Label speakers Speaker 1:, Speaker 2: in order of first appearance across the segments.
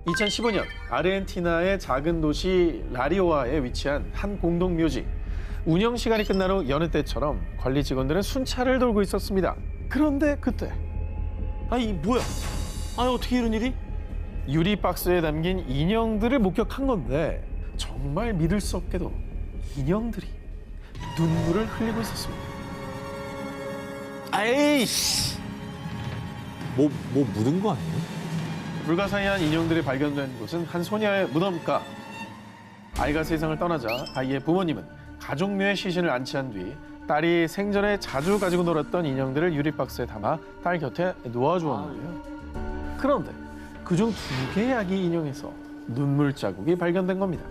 Speaker 1: 2015년 아르헨티나의 작은 도시 라리오아에 위치한 한 공동묘지. 운영 시간이 끝난 후 여느 때처럼 관리 직원들은 순찰을 돌고 있었습니다. 그런데 그때
Speaker 2: 아니 뭐야? 아니 어떻게 이런 일이?
Speaker 1: 유리 박스에 담긴 인형들을 목격한 건데 정말 믿을 수 없게도 인형들이 눈물을 흘리고 있었습니다.
Speaker 2: 아이씨.
Speaker 3: 뭐 묻은 거 아니에요?
Speaker 1: 불가사의한 인형들이 발견된 곳은 한 소녀의 무덤가. 아이가 세상을 떠나자 아이의 부모님은 가족묘에 시신을 안치한 뒤 딸이 생전에 자주 가지고 놀았던 인형들을 유리박스에 담아 딸 곁에 놓아주었는데요. 그런데 그중 2개의 아기 인형에서 눈물 자국이 발견된 겁니다.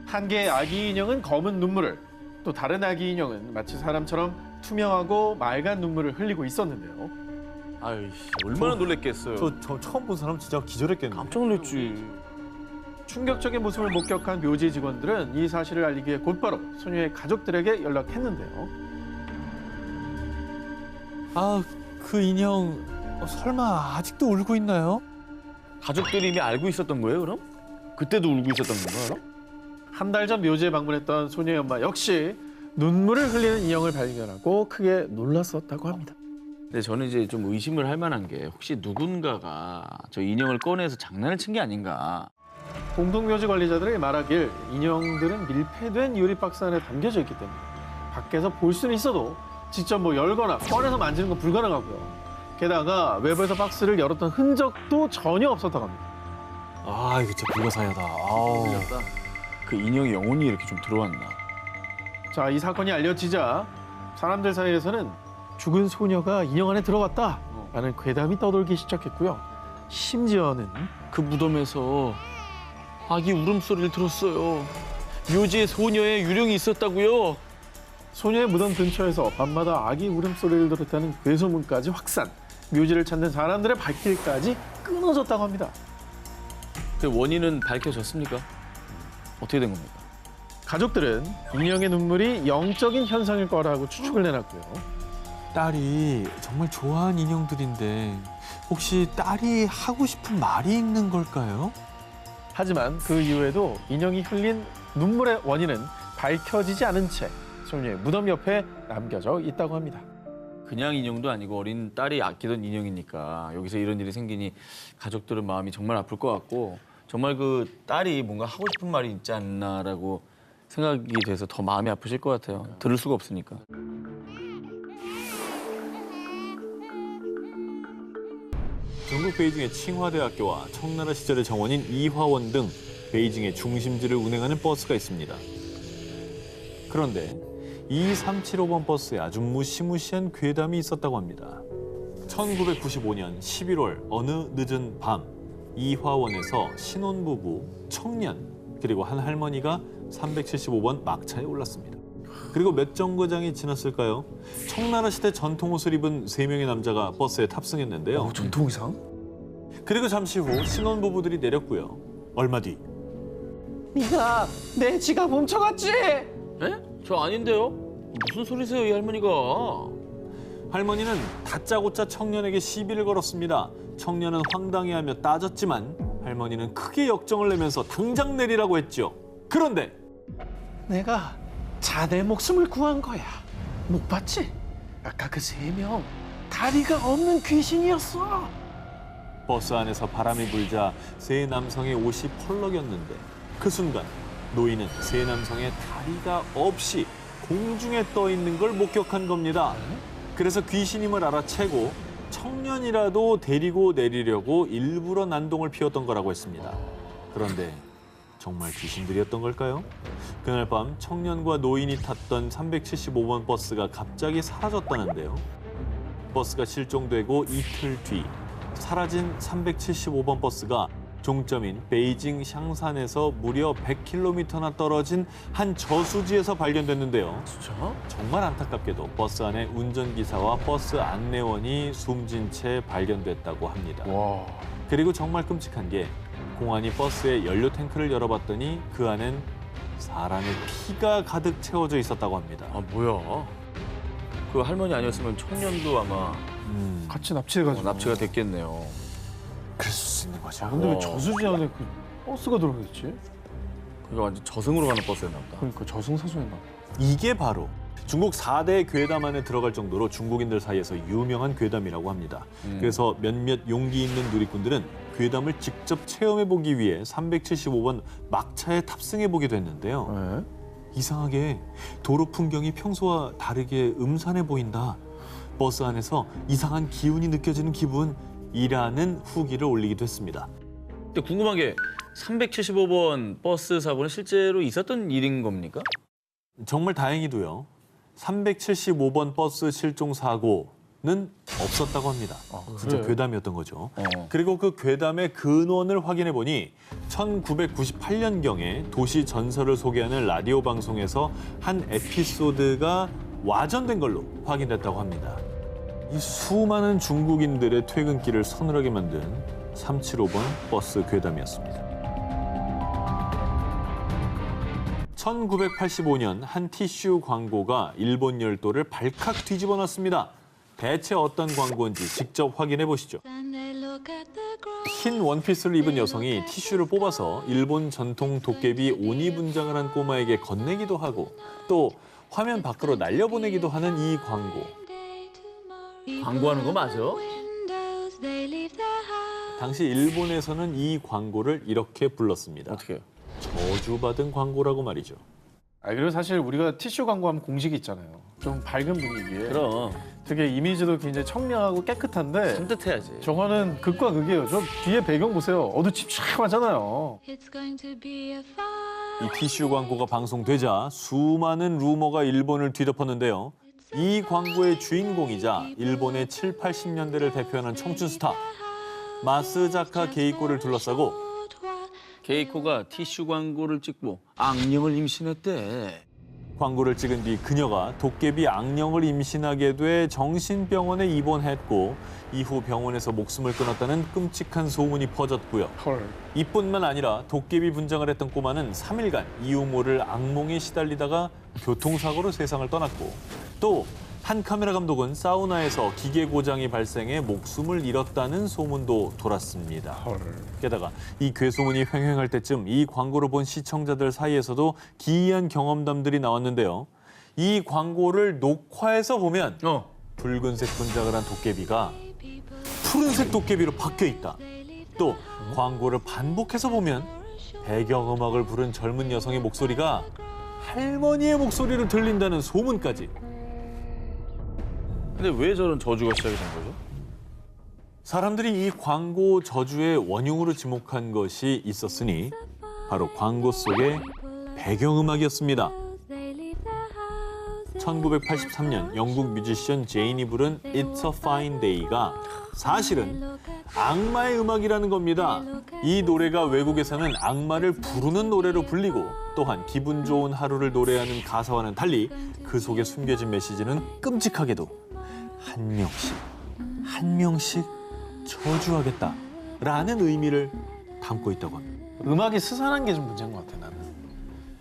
Speaker 1: 한 개의 아기 인형은 검은 눈물을, 또 다른 아기 인형은 마치 사람처럼 투명하고 맑은 눈물을 흘리고 있었는데요.
Speaker 2: 아이씨 얼마나 놀랬겠어요.
Speaker 3: 저 처음 본 사람 진짜 기절했겠네.
Speaker 2: 깜짝 놀랐지.
Speaker 1: 충격적인 모습을 목격한 묘지 직원들은 이 사실을 알리기 위해 곧바로 소녀의 가족들에게 연락했는데요.
Speaker 3: 아, 그 인형 설마 아직도 울고 있나요?
Speaker 2: 가족들이 이미 알고 있었던 거예요 그럼? 그때도 울고 있었던 건가요 그럼?
Speaker 1: 한 달 전 묘지에 방문했던 소녀의 엄마 역시 눈물을 흘리는 인형을 발견하고 크게 놀랐었다고 합니다.
Speaker 2: 근데 저는 이제 좀 의심을 할 만한 게 혹시 누군가가 저 인형을 꺼내서 장난을 친 게 아닌가.
Speaker 1: 공동묘지 관리자들의 말하길 인형들은 밀폐된 유리박스 안에 담겨져 있기 때문에 밖에서 볼 수는 있어도 직접 열거나 꺼내서 만지는 건 불가능하고요. 게다가 외부에서 박스를 열었던 흔적도 전혀 없었다고 합니다.
Speaker 3: 아, 이거 진짜 불가사의하다. 아우.
Speaker 2: 그 인형의 영혼이 이렇게 좀 들어왔나.
Speaker 1: 자, 이 사건이 알려지자 사람들 사이에서는 죽은 소녀가 인형 안에 들어갔다라는 괴담이 떠돌기 시작했고요. 심지어는
Speaker 2: 그 무덤에서 아기 울음소리를 들었어요. 묘지에 소녀의 유령이 있었다고요.
Speaker 1: 소녀의 무덤 근처에서 밤마다 아기 울음소리를 들었다는 괴소문까지 확산. 묘지를 찾는 사람들의 발길까지 끊어졌다고 합니다.
Speaker 2: 그 원인은 밝혀졌습니까? 어떻게 된 겁니까?
Speaker 1: 가족들은 인형의 눈물이 영적인 현상일 거라고 추측을 내놨고요.
Speaker 3: 딸이 정말 좋아하는 인형들인데 혹시 딸이 하고 싶은 말이 있는 걸까요?
Speaker 1: 하지만 그 이후에도 인형이 흘린 눈물의 원인은 밝혀지지 않은 채 소녀의 무덤 옆에 남겨져 있다고 합니다.
Speaker 2: 그냥 인형도 아니고 어린 딸이 아끼던 인형이니까 여기서 이런 일이 생기니 가족들은 마음이 정말 아플 것 같고 정말 그 딸이 뭔가 하고 싶은 말이 있지 않나라고 생각이 돼서 더 마음이 아프실 것 같아요. 들을 수가 없으니까.
Speaker 3: 전국 베이징의 칭화대학교와 청나라 시절의 정원인 이화원 등 베이징의 중심지를 운행하는 버스가 있습니다. 그런데 2375번 버스에 아주 무시무시한 괴담이 있었다고 합니다. 1995년 11월 어느 늦은 밤 이화원에서 신혼부부, 청년, 그리고 한 할머니가 375번 막차에 올랐습니다. 그리고 몇 정거장이 지났을까요? 청나라 시대 전통 옷을 입은 3명의 남자가 버스에 탑승했는데요.
Speaker 1: 전통 의상?
Speaker 3: 그리고 잠시 후 신혼부부들이 내렸고요. 얼마 뒤
Speaker 1: 네가 내 지갑 훔쳐갔지?
Speaker 2: 에? 저 아닌데요? 무슨 소리세요, 이 할머니가?
Speaker 3: 할머니는 다짜고짜 청년에게 시비를 걸었습니다. 청년은 황당해하며 따졌지만 할머니는 크게 역정을 내면서 당장 내리라고 했죠. 그런데
Speaker 1: 내가 자네 목숨을 구한 거야. 못 봤지? 아까 그 3명 다리가 없는 귀신이었어.
Speaker 3: 버스 안에서 바람이 불자 3 남성의 옷이 펄럭였는데 그 순간 노인은 3 남성의 다리가 없이 공중에 떠 있는 걸 목격한 겁니다. 그래서 귀신임을 알아채고 청년이라도 데리고 내리려고 일부러 난동을 피웠던 거라고 했습니다. 그런데 정말 귀신들이었던 걸까요? 그날 밤 청년과 노인이 탔던 375번 버스가 갑자기 사라졌다는데요. 버스가 실종되고 이틀 뒤 사라진 375번 버스가 종점인 베이징 샹산에서 무려 100km나 떨어진 한 저수지에서 발견됐는데요.
Speaker 2: 진짜?
Speaker 3: 정말 안타깝게도 버스 안에 운전기사와 버스 안내원이 숨진 채 발견됐다고 합니다.
Speaker 1: 와.
Speaker 3: 그리고 정말 끔찍한 게 공안이 버스의 연료 탱크를 열어봤더니 그 안엔 사람의 피가 가득 채워져 있었다고 합니다.
Speaker 2: 아, 뭐야? 그 할머니 아니었으면 청년도 아마
Speaker 1: 같이 납치해가지고.
Speaker 2: 납치가 됐겠네요.
Speaker 3: 그럴 수 있는 거죠.
Speaker 1: 근데 왜 저수지 안에 그 버스가 들어있지?
Speaker 2: 그게 완전 저승으로 가는 버스였나 보다.
Speaker 1: 그러니까 저승사소였나 봐.
Speaker 3: 이게 바로 중국 4대 괴담 안에 들어갈 정도로 중국인들 사이에서 유명한 괴담이라고 합니다. 그래서 몇몇 용기 있는 누리꾼들은 괴담을 직접 체험해보기 위해 375번 막차에 탑승해보기도 했는데요.
Speaker 1: 네?
Speaker 3: 이상하게 도로 풍경이 평소와 다르게 음산해 보인다. 버스 안에서 이상한 기운이 느껴지는 기분이라는 후기를 올리기도 했습니다.
Speaker 2: 근데 궁금한 게 375번 버스 사고는 실제로 있었던 일인 겁니까?
Speaker 3: 정말 다행히도요. 375번 버스 실종 사고는 없었다고 합니다. 진짜
Speaker 1: 그래요?
Speaker 3: 괴담이었던 거죠.
Speaker 2: 어.
Speaker 3: 그리고 그 괴담의 근원을 확인해 보니 1998년경에 도시 전설을 소개하는 라디오 방송에서 한 에피소드가 와전된 걸로 확인됐다고 합니다. 이 수많은 중국인들의 퇴근길을 서늘하게 만든 375번 버스 괴담이었습니다. 1985년 한 티슈 광고가 일본 열도를 발칵 뒤집어 놨습니다. 대체 어떤 광고인지 직접 확인해 보시죠. 흰 원피스를 입은 여성이 티슈를 뽑아서 일본 전통 도깨비 오니 분장을 한 꼬마에게 건네기도 하고 또 화면 밖으로 날려보내기도 하는 이 광고.
Speaker 2: 광고하는 거 맞아?
Speaker 3: 당시 일본에서는 이 광고를 이렇게 불렀습니다.
Speaker 2: 어떻게 해요?
Speaker 3: 저주받은 광고라고 말이죠.
Speaker 1: 그리고 사실 우리가 티슈 광고하면 공식이 있잖아요. 좀 밝은 분위기에.
Speaker 2: 그럼
Speaker 1: 되게 이미지도 굉장히 청량하고 깨끗한데
Speaker 2: 산뜻해야지.
Speaker 1: 저거는 극과 극이에요. 저 뒤에 배경 보세요. 어두침침하잖아요.
Speaker 3: 이 티슈 광고가 방송되자 수많은 루머가 일본을 뒤덮었는데요. 이 광고의 주인공이자 일본의 7, 80년대를 대표하는 청춘 스타 마스자카 게이코를 둘러싸고
Speaker 2: 게이코가 티슈 광고를 찍고 악령을 임신했대.
Speaker 3: 광고를 찍은 뒤 그녀가 도깨비 악령을 임신하게 돼 정신병원에 입원했고 이후 병원에서 목숨을 끊었다는 끔찍한 소문이 퍼졌고요.
Speaker 1: 헐.
Speaker 3: 이뿐만 아니라 도깨비 분장을 했던 꼬마는 3일간 이유 모를 악몽에 시달리다가 교통사고로 세상을 떠났고 또 한 카메라 감독은 사우나에서 기계 고장이 발생해 목숨을 잃었다는 소문도 돌았습니다.
Speaker 1: 헐.
Speaker 3: 게다가 이 괴소문이 횡행할 때쯤 이 광고를 본 시청자들 사이에서도 기이한 경험담들이 나왔는데요. 이 광고를 녹화해서 보면 붉은색 분장을 한 도깨비가 푸른색 도깨비로 바뀌어 있다. 또 광고를 반복해서 보면 배경음악을 부른 젊은 여성의 목소리가 할머니의 목소리로 들린다는 소문까지.
Speaker 2: 근데 왜 저런 저주가 시작이 된 거죠?
Speaker 3: 사람들이 이 광고 저주의 원흉으로 지목한 것이 있었으니 바로 광고 속의 배경음악이었습니다. 1983년 영국 뮤지션 제인이 부른 It's a Fine Day가 사실은 악마의 음악이라는 겁니다. 이 노래가 외국에서는 악마를 부르는 노래로 불리고 또한 기분 좋은 하루를 노래하는 가사와는 달리 그 속에 숨겨진 메시지는 끔찍하게도 한 명씩 저주하겠다라는 의미를 담고 있다고 합니다.
Speaker 1: 음악이 스산한 게 좀 문제인 것 같아 나는.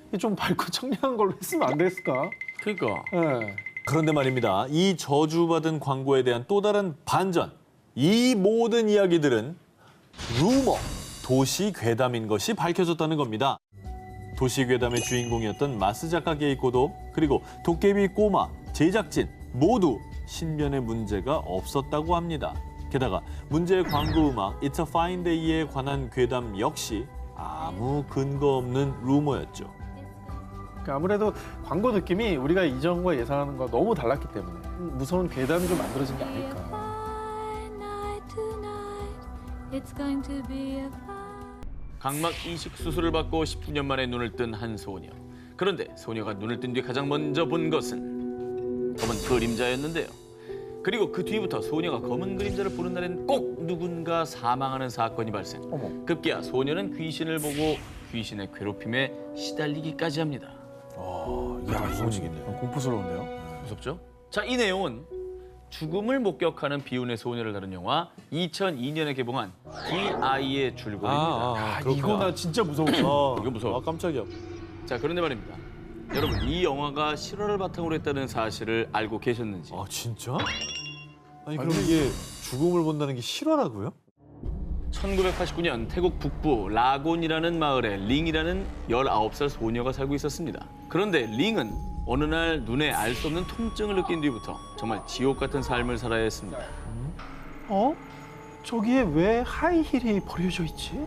Speaker 1: 이게 좀 밝고 청량한 걸로 했으면 안 됐을까?
Speaker 2: 그러니까
Speaker 1: 네.
Speaker 3: 그런데 말입니다. 이 저주받은 광고에 대한 또 다른 반전. 이 모든 이야기들은 루머, 도시 괴담인 것이 밝혀졌다는 겁니다. 도시 괴담의 주인공이었던 마스자카 게이코도 그리고 도깨비 꼬마, 제작진 모두 신변의 문제가 없었다고 합니다. 게다가 문제의 광고 음악 It's a Fine Day에 관한 괴담 역시 아무 근거 없는 루머였죠.
Speaker 1: 그러니까 아무래도 광고 느낌이 우리가 이전과 예상하는 거 너무 달랐기 때문에 무서운 괴담이 좀 만들어진 게 아닐까.
Speaker 2: 각막 이식 수술을 받고 10년 만에 눈을 뜬 한 소녀. 그런데 소녀가 눈을 뜬 뒤 가장 먼저 본 것은 검은 그림자였는데요. 그리고 그 뒤부터 소녀가 검은 그림자를 보는 날엔 꼭 누군가 사망하는 사건이 발생.
Speaker 1: 어머.
Speaker 2: 급기야 소녀는 귀신을 보고 귀신의 괴롭힘에 시달리기까지 합니다.
Speaker 3: 이게 다 무서운 얘기네요.
Speaker 1: 공포스러운데요?
Speaker 2: 무섭죠? 자, 이 내용은 죽음을 목격하는 비운의 소녀를 다룬 영화 2002년에 개봉한 D.I.의 줄거리입니다.
Speaker 1: 이거 나 진짜 무서웠어.
Speaker 2: 이거 무서워.
Speaker 3: 깜짝이야.
Speaker 2: 자, 그런데 말입니다. 여러분, 이 영화가 실화를 바탕으로 했다는 사실을 알고 계셨는지?
Speaker 3: 아 진짜? 아니 그럼 이게 죽음을 본다는 게 실화라고요?
Speaker 2: 1989년 태국 북부 라곤이라는 마을에 링이라는 19살 소녀가 살고 있었습니다. 그런데 링은 어느 날 눈에 알 수 없는 통증을 느낀 뒤부터 정말 지옥 같은 삶을 살아야 했습니다.
Speaker 1: 어? 저기에 왜 하이힐이 버려져 있지?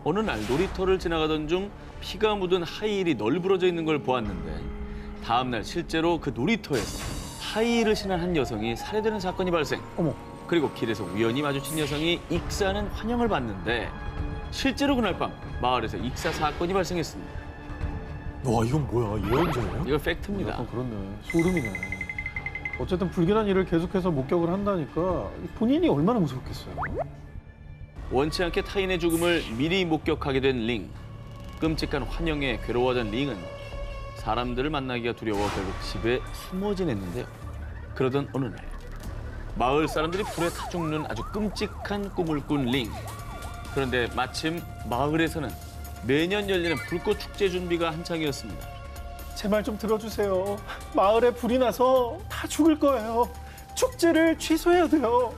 Speaker 2: 어느 날 놀이터를 지나가던 중 피가 묻은 하이힐이 널브러져 있는 걸 보았는데 다음 날 실제로 그 놀이터에서 하이힐을 신은 한 여성이 살해되는 사건이 발생.
Speaker 1: 어머.
Speaker 2: 그리고 길에서 우연히 마주친 여성이 익사하는 환영을 받는데 실제로 그날 밤 마을에서 익사 사건이 발생했습니다.
Speaker 3: 와, 이건 뭐야? 예언자예요?
Speaker 2: 이거 팩트입니다.
Speaker 1: 약간 그렇네. 소름이네. 어쨌든 불길한 일을 계속해서 목격을 한다니까 본인이 얼마나 무섭겠어요.
Speaker 2: 원치 않게 타인의 죽음을 미리 목격하게 된 링. 끔찍한 환영에 괴로워진 링은 사람들을 만나기가 두려워 결국 집에 숨어 지냈는데요. 그러던 어느 날 마을 사람들이 불에 타 죽는 아주 끔찍한 꿈을 꾼 링. 그런데 마침 마을에서는 매년 열리는 불꽃 축제 준비가 한창이었습니다.
Speaker 1: 제 말 좀 들어주세요. 마을에 불이 나서 다 죽을 거예요. 축제를 취소해야 돼요.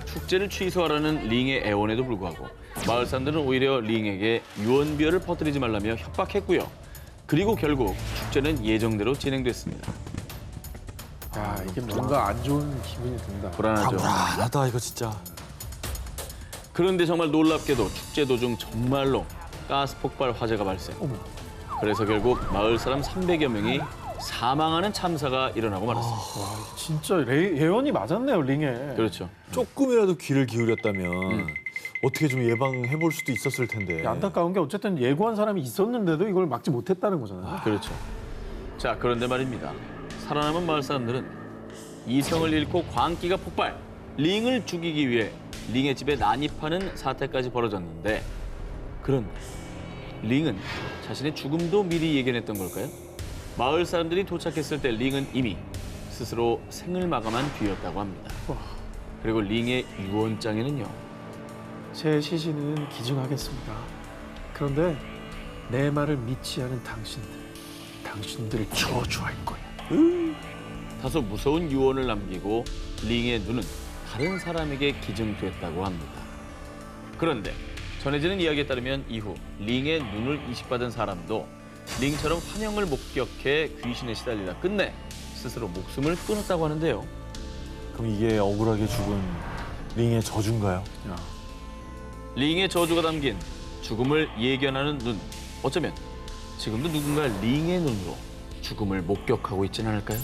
Speaker 2: 축제를 취소하라는 링의 애원에도 불구하고 마을 사람들은 오히려 링에게 유언비어를 퍼뜨리지 말라며 협박했고요. 그리고 결국 축제는 예정대로 진행됐습니다.
Speaker 1: 야, 이게 뭔가 안 좋은 기분이 든다.
Speaker 2: 불안하죠.
Speaker 3: 불안하다, 이거 진짜.
Speaker 2: 그런데 정말 놀랍게도 축제 도중 정말로 가스 폭발 화재가 발생.
Speaker 1: 어머.
Speaker 2: 그래서 결국 마을 사람 300여 명이 사망하는 참사가 일어나고 말았습니다.
Speaker 1: 와, 진짜 예언이 맞았네요, 링에.
Speaker 2: 그렇죠.
Speaker 3: 조금이라도 귀를 기울였다면 어떻게 좀 예방해 볼 수도 있었을 텐데.
Speaker 1: 안타까운 게 어쨌든 예고한 사람이 있었는데도 이걸 막지 못했다는 거잖아요.
Speaker 2: 그렇죠. 자, 그런데 말입니다. 살아남은 마을 사람들은 이성을 잃고 광기가 폭발, 링을 죽이기 위해 링의 집에 난입하는 사태까지 벌어졌는데 그런데 링은 자신의 죽음도 미리 예견했던 걸까요? 마을 사람들이 도착했을 때 링은 이미 스스로 생을 마감한 뒤였다고 합니다. 그리고 링의 유언장에는요.
Speaker 1: 제 시신은 기증하겠습니다. 그런데 내 말을 믿지 않은 당신들을 저주할 거야.
Speaker 2: 다소 무서운 유언을 남기고 링의 눈은 다른 사람에게 기증됐다고 합니다. 그런데 전해지는 이야기에 따르면 이후 링의 눈을 이식받은 사람도 링처럼 환영을 목격해 귀신에 시달리다 끝내 스스로 목숨을 끊었다고 하는데요.
Speaker 3: 그럼 이게 억울하게 죽은 링의 저주인가요?
Speaker 2: 링의 저주가 담긴 죽음을 예견하는 눈. 어쩌면 지금도 누군가 링의 눈으로 죽음을 목격하고 있지는 않을까요?